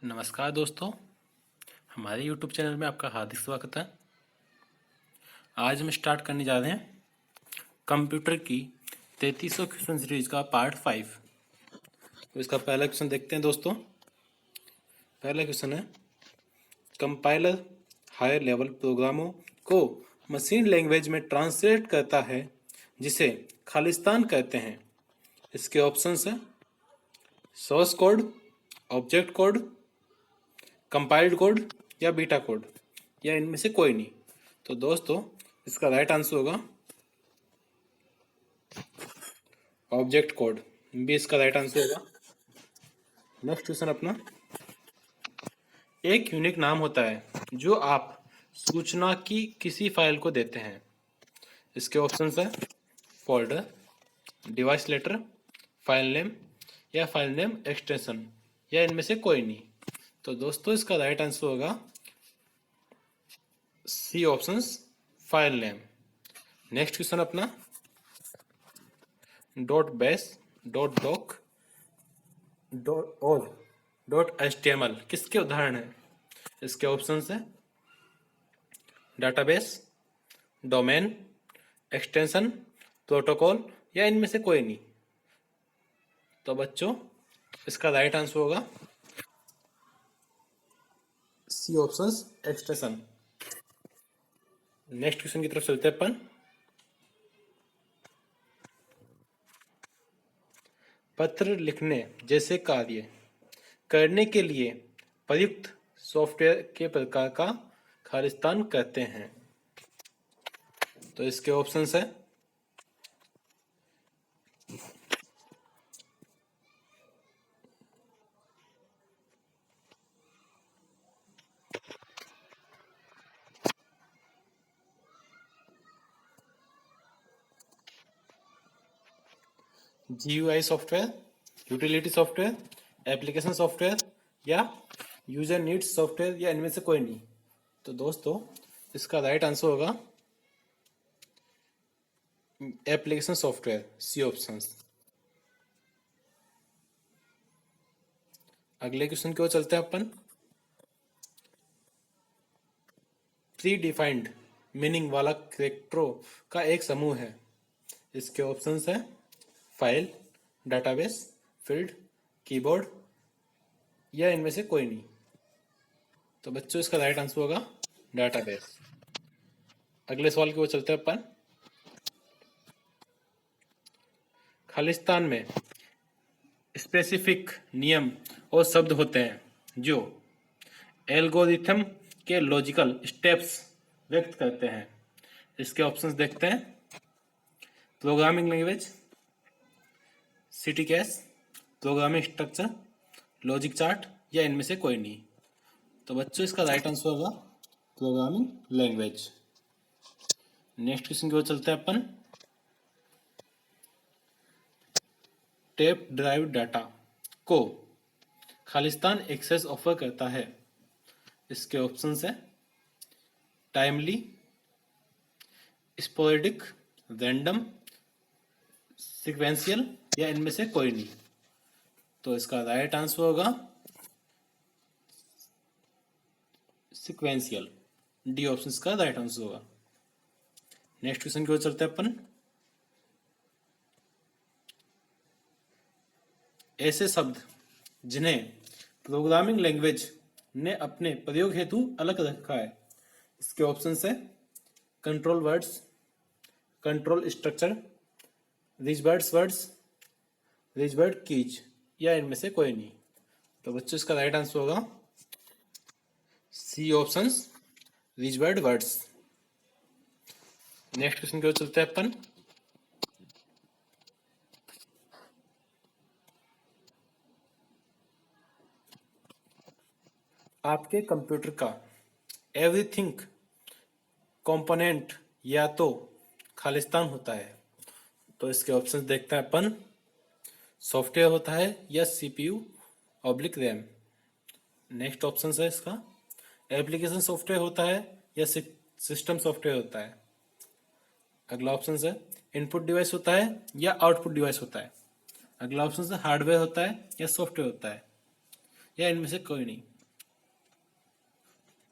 नमस्कार दोस्तों, हमारे YouTube चैनल में आपका हार्दिक स्वागत है। आज हम स्टार्ट करने जा रहे हैं कंप्यूटर की 3300 क्वेश्चन सीरीज का पार्ट 5। तो इसका पहला क्वेश्चन देखते हैं दोस्तों। पहला क्वेश्चन है, कंपाइलर हायर लेवल प्रोग्रामों को मशीन लैंग्वेज में ट्रांसलेट करता है जिसे खालिस्तान कहते हैं। इसके ऑप्शंस हैं source code, object code, compiled code या बीटा कोड, या इनमें से कोई नहीं। तो दोस्तों इसका राइट आंसर होगा ऑब्जेक्ट कोड, भी इसका राइट आंसर होगा। नेक्स्ट क्वेश्चन अपना, एक यूनिक नाम होता है जो आप सूचना की किसी फाइल को देते हैं। इसके ऑप्शंस है folder, device letter, file name या फाइल नेम एक्सटेंशन, या इनमें से कोई नहीं। तो दोस्तों इसका राइट आंसर होगा C options, file name. Next question अपना, dot base, dot doc, dot और डॉट HTML किसके उदाहरण हैं? इसके ऑप्शंस हैं डाटाबेस, डोमेन, एक्सटेंशन, प्रोटोकॉल, या इनमें से कोई नहीं। तो बच्चों इसका राइट आंसर होगा C options, extension. Next question की तरफ चलते हैं अपन। पत्र लिखने जैसे कार्य करने के लिए प्रयुक्त सॉफ्टवेयर के प्रकार का खालिस्तान कहते हैं। तो इसके ऑप्शंस है GUI software, utility software, application software, या यूजर नीड्स सॉफ्टवेयर, या इनमें से कोई नहीं। तो दोस्तों इसका राइट आंसर होगा एप्लीकेशन सॉफ्टवेयर, सी ऑप्शंस। अगले क्वेश्चन की ओर चलते हैं अपन। प्री डिफाइंड मीनिंग वाला कैरेक्टरों का एक समूह है। इसके ऑप्शंस है फाइल, डाटाबेस, फील्ड, कीबोर्ड, या इनमें से कोई नहीं। तो बच्चों इसका राइट आंसर होगा डाटाबेस। अगले सवाल की ओर चलते हैं अपन। खालिस्तान में स्पेसिफिक नियम और शब्द होते हैं जो एल्गोरिथम के लॉजिकल स्टेप्स व्यक्त करते हैं। इसके ऑप्शंस देखते हैं programming language, CTCAS, programming structure, logic chart, या इनमें से कोई नहीं। तो बच्चों इसका राइट आंसर होगा प्रोग्रामिंग लैंग्वेज। नेक्स्ट क्वेश्चन की ओर चलते हैं अपन। टेप ड्राइव डाटा को खालिस्तान एक्सेस ऑफर करता है। इसके ऑप्शंस है टाइमली, स्पोरेडिक, रैंडम, सीक्वेंशियल, या इनमें से कोई नहीं। तो इसका राइट आंसर होगा सीक्वेंशियल, डी ऑप्शन का राइट आंसर होगा। नेक्स्ट क्वेश्चन की ओर चलते हैं अपन। ऐसे शब्द जिन्हें प्रोग्रामिंग लैंग्वेज ने अपने प्रयोग हेतु अलग रखा है। इसके ऑप्शंस है control words, control structure, reserved words, reserved keys, या इनमें से कोई नहीं। तो बच्चों इसका राइट आंसर होगा C options, रिजवर्ड words. Next question की ओर चलते हैं अपन। आपके कंप्यूटर का एवरीथिंग कंपोनेंट या तो खालिस्तान होता है। तो इसके ऑप्शंस देखते हैं अपन, सॉफ्टवेयर होता है या CPU oblique RAM. Next option है इसका एप्लीकेशन सॉफ्टवेयर होता है या सिस्टम सॉफ्टवेयर होता है। अगला ऑप्शन है इनपुट डिवाइस होता है या आउटपुट डिवाइस होता है। अगला ऑप्शन है हार्डवेयर होता है या सॉफ्टवेयर होता है, या इनमें से कोई नहीं।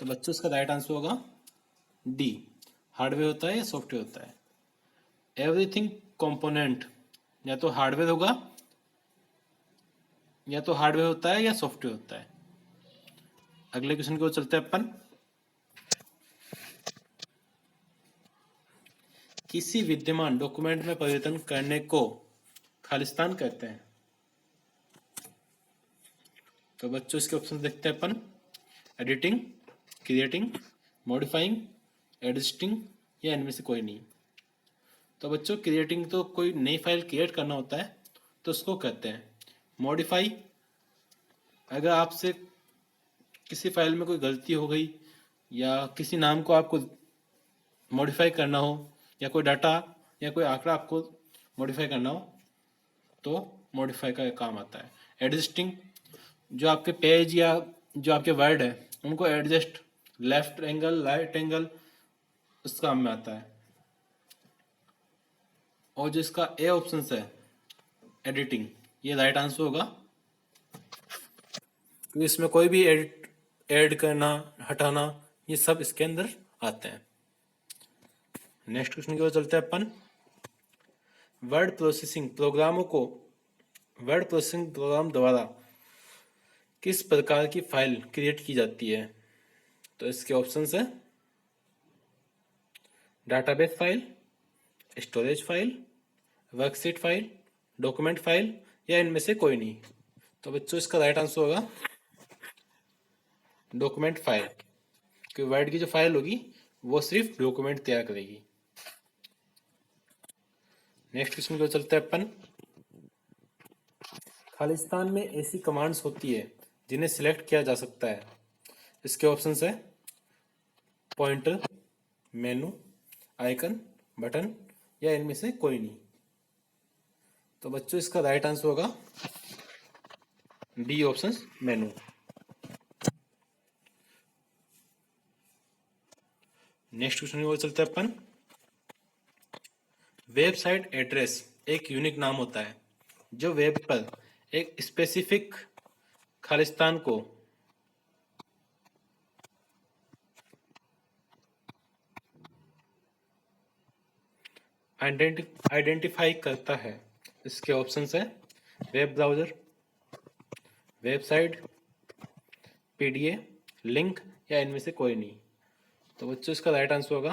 तो बच्चों इसका राइट आंसर होगा डी, हार्डवेयर होता है या सॉफ्टवेयर होता है। एवरीथिंग कंपोनेंट या तो हार्डवेयर होगा, या तो हार्डवेयर होता है या सॉफ्टवेयर होता है। अगले क्वेश्चन की ओर चलते हैं अपन। किसी विद्यमान डॉक्यूमेंट में परिवर्तन करने को खालिस्तान कहते हैं। तो बच्चों इसके ऑप्शन देखते हैं अपन। एडिटिंग, क्रिएटिंग, मॉडिफाइंग, एडजस्टिंग या इनमें से कोई नहीं। तो बच्चों क्रिएटिंग तो कोई नई फाइल क्रिएट करना होता है तो उसको कहते हैं। मॉडिफाई, अगर आपसे किसी फाइल में कोई गलती हो गई या किसी नाम को आपको मॉडिफाई करना हो, या कोई डाटा या कोई आंकड़ा आपको मॉडिफाई करना हो तो मॉडिफाई का काम आता है। एडजस्टिंग, जो आपके पेज या जो आपके वर्ड है उनको adjust, left angle right angle, उस काम में आता है। और जो इसका ए ऑप्शन है एडिटिंग, ये राइट आंसर होगा, क्योंकि इसमें कोई भी एडिट ऐड करना हटाना ये सब इसके अंदर आते हैं। नेक्स्ट क्वेश्चन की ओर चलते हैं अपन। वर्ड प्रोसेसिंग प्रोग्राम द्वारा किस प्रकार की फाइल क्रिएट की जाती है। तो इसके ऑप्शंस है database file, storage file, worksheet file, document file या इनमें से कोई नहीं। तो बच्चों इसका राइट आंसर होगा डॉक्यूमेंट फाइल, क्योंकि वर्ड की जो फाइल होगी वो सिर्फ डॉक्यूमेंट तैयार करेगी। नेक्स्ट क्वेश्चन को चलते हैं अपन। खालिस्तान में ऐसी कमांड्स होती है जिन्हें सिलेक्ट किया जा सकता है। इसके ऑप्शंस है पॉइंटर, मेनू, आइकन, बटन या इनमें से कोई नहीं। तो बच्चों इसका राइट आंसर होगा B option, menu. Next question की ओर चलते हैं अपन। वेबसाइट एड्रेस एक यूनिक नाम होता है जो वेब पर एक स्पेसिफिक खालिस्तान को आइडेंटिफाई करता है। इसके ऑप्शंस है web browser, website, PDA, link या इनमें से कोई नहीं। तो बच्चों इसका राइट आंसर होगा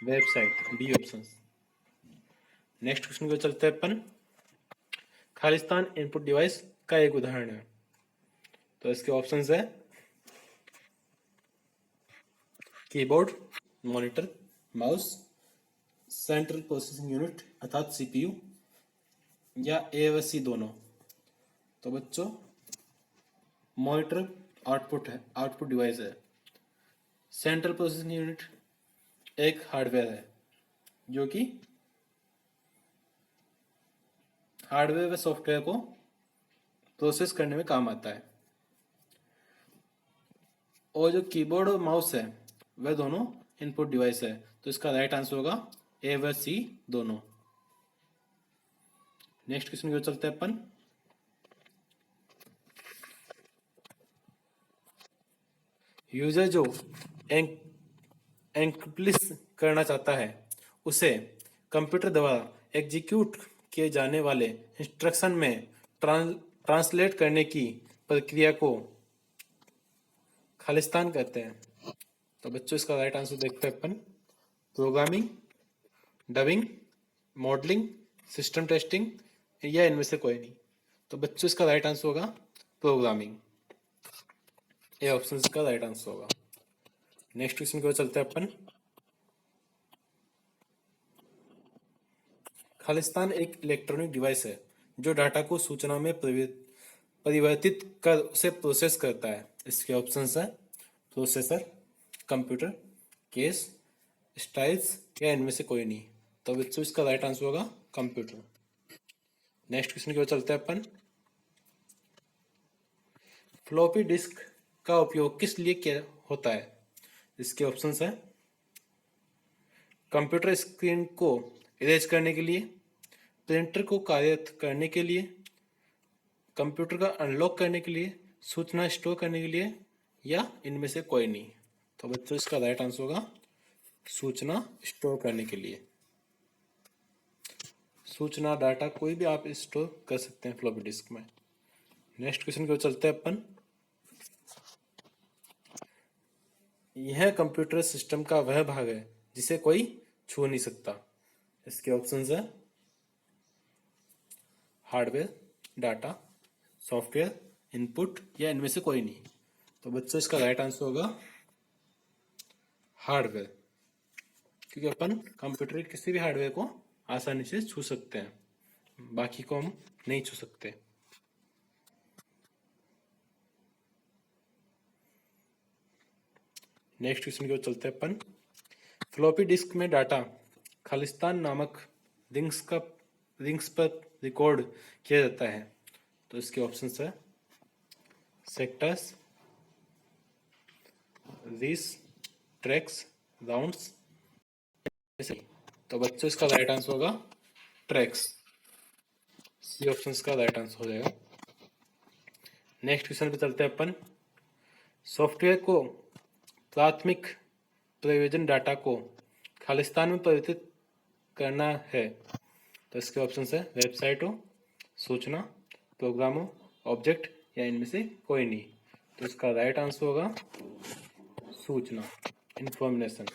website, B option. Next question को चलते हैं अपन। खालिस्तान इनपुट डिवाइस का एक उदाहरण है। तो इसके ऑप्शंस है keyboard, monitor, mouse, central processing unit अर्थात सीपीयू या ए व सी दोनों। तो बच्चों मॉनिटर आउटपुट डिवाइस है। सेंट्रल प्रोसेसिंग यूनिट एक हार्डवेयर है जो कि हार्डवेयर व सॉफ्टवेयर को प्रोसेस करने में काम आता है। और जो कीबोर्ड और माउस है वह दोनों इनपुट डिवाइस है। तो इसका राइट आंसर होगा ए व सी दोनों। नेक्स्ट क्वेश्चन की ओर चलते हैं अपन। यूजर जो एनक्रिप्ट करना चाहता है उसे कंप्यूटर द्वारा एग्जीक्यूट किए जाने वाले इंस्ट्रक्शन में ट्रांसलेट करने की प्रक्रिया को खालिस्तान कहते हैं। तो बच्चों इसका राइट आंसर देखते हैं अपन। Programming, debugging, modelling, system testing या इनमें से कोई नहीं। तो बच्चों इसका राइट आंसर होगा प्रोग्रामिंग, ये ऑप्शन का राइट आंसर होगा। नेक्स्ट क्वेश्चन की ओर चलते हैं अपन। खालिस्तान एक इलेक्ट्रॉनिक डिवाइस है जो डाटा को सूचना में परिवर्तित कर उसे प्रोसेस करता है। इसके ऑप्शंस है प्रोसेसर, कंप्यूटर, केस, स्टाइल्स या इनमें से कोई नहीं। तो बच्चों इसका राइट आंसर होगा कंप्यूटर। नेक्स्ट क्वेश्चन की ओर चलते हैं अपन। फ्लॉपी डिस्क का उपयोग किस लिए किया होता है। इसके ऑप्शंस है कंप्यूटर स्क्रीन को इरेज करने के लिए, प्रिंटर को कार्यरत करने के लिए, कंप्यूटर का अनलॉक करने के लिए सूचना स्टोर करने के लिए या इनमें से कोई नहीं। तो बच्चों इसका राइट आंसर होगा सूचना स्टोर करने के लिए। सूचना डाटा कोई भी आप स्टोर कर सकते हैं फ्लॉपी डिस्क में। नेक्स्ट क्वेश्चन की ओर चलते हैं अपन। यह कंप्यूटर सिस्टम का वह भाग है जिसे कोई छू नहीं सकता। इसके ऑप्शंस है हार्डवेयर, डाटा, सॉफ्टवेयर, इनपुट या इनमें से कोई नहीं। तो बच्चों इसका राइट आंसर होगा हार्डवेयर, क्योंकि अपन कंप्यूटर के किसी भी हार्डवेयर को आसानी से छू सकते हैं, बाकी को हम नहीं छू सकते। नेक्स्ट क्वेश्चन की ओर चलते हैं अपन। फ्लॉपी डिस्क में डाटा खालिस्तान नामक रिंग्स पर रिकॉर्ड किया जाता है। तो इसके ऑप्शंस है सेक्टर्स, रीस, ट्रैक्स, राउंड्स। तो बच्चों इसका राइट आंसर होगा ट्रैक्स। सी ऑप्शन का राइट आंसर हो जाएगा। नेक्स्ट क्वेश्चन पे चलते हैं अपन। सॉफ्टवेयर को प्राथमिक प्रयोजन डाटा को खालिस्तान में परिवर्तित करना है। तो इसके ऑप्शन है वेबसाइटों, सूचना, प्रोग्रामों, ऑब्जेक्ट या इनमें से कोई नहीं। तो इसका राइट आंसर होगा सूचना, इंफॉर्मेशन।